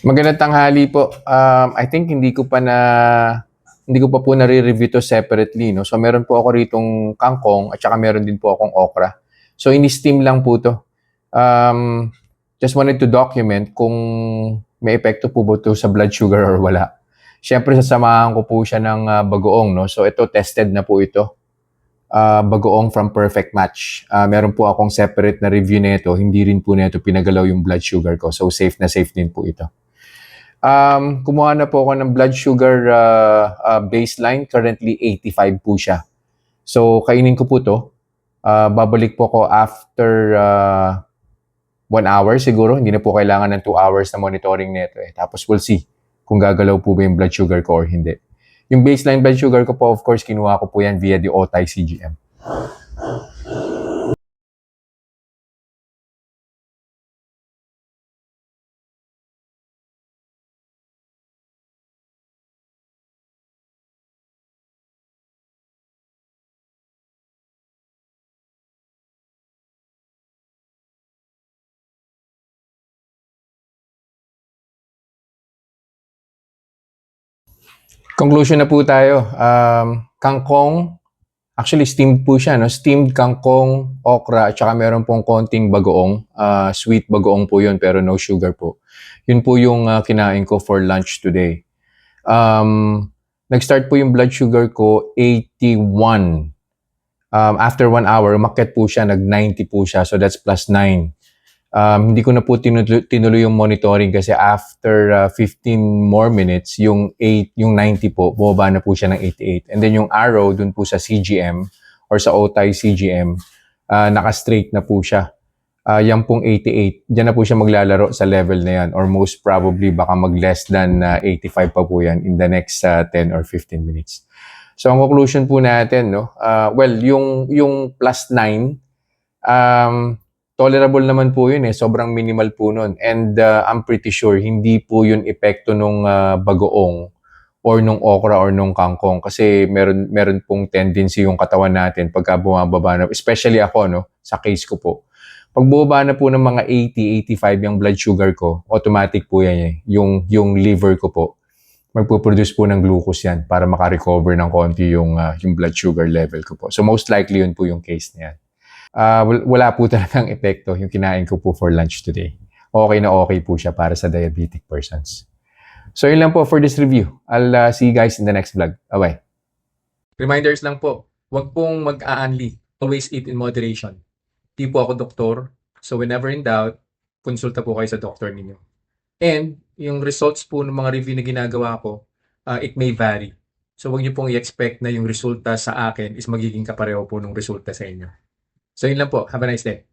Magandang tanghali po. I think hindi ko pa po nare-review to separately, no? So meron po ako ritong kangkong at saka meron din po akong okra. So ini-steam lang po to. Um, just wanted to document kung may epekto po ba to sa blood sugar or wala. Siyempre sasamahan ko po siya ng bagoong, no? So ito tested na po ito. Bagoong from Perfect Match. Meron po akong separate na review nito. Hindi rin po nito pinagalaw yung blood sugar ko. So safe na safe din po ito. Kumuha na po ako ng blood sugar baseline. Currently, 85 po siya. So, kainin ko po to. Babalik po ako after 1 hour siguro. Hindi na po kailangan ng 2 hours na monitoring nito. Tapos, we'll see kung gagalaw po ba yung blood sugar ko or hindi. Yung baseline blood sugar ko po, of course, kinuha ko po yan via the Otay CGM. Conclusion na po tayo. Kangkong, actually steamed po siya, no? Steamed kangkong, okra, at saka meron pong konting bagoong. Sweet bagoong po yun, pero no sugar po. Yun po yung kinain ko for lunch today. Nag-start po yung blood sugar ko, 81. After 1 hour, umakyat po siya, nag-90 po siya. So that's plus 9. Hindi ko na po tinuloy yung monitoring kasi after 15 more minutes, yung 90 po, bumaba na po siya ng 88. And then yung arrow dun po sa CGM or sa Otay CGM, naka-straight na po siya. Yan pong 88, dyan na po siya maglalaro sa level na yan or most probably baka mag-less than 85 pa po yan in the next 10 or 15 minutes. So ang conclusion po natin, no? Yung plus 9, tolerable naman po yun sobrang minimal po nun. And I'm pretty sure hindi po yun epekto nung bagoong or nung okra or nung kangkong kasi meron pong tendency yung katawan natin pagka bumababa na, especially ako, no, sa case ko po. Pag bumaba na po ng mga 80, 85 yung blood sugar ko, automatic po yan yung liver ko po, magpo-produce po ng glucose yan para makarecover ng konti yung blood sugar level ko po. So most likely yun po yung case na yan. Wala po talagang epekto yung kinain ko po for lunch today. Okay na okay po siya para sa diabetic persons. So yun lang po for this review. I'll see you guys in the next vlog. Bye-bye. Reminders lang po, huwag pong mag-aanli. Always eat in moderation. Di po ako doktor, so whenever in doubt, konsulta po kayo sa doktor ninyo. And yung results po ng mga review na ginagawa ko, it may vary. So huwag niyo pong i-expect na yung resulta sa akin is magiging kapareho po ng resulta sa inyo. So yun lang po. Have a nice day.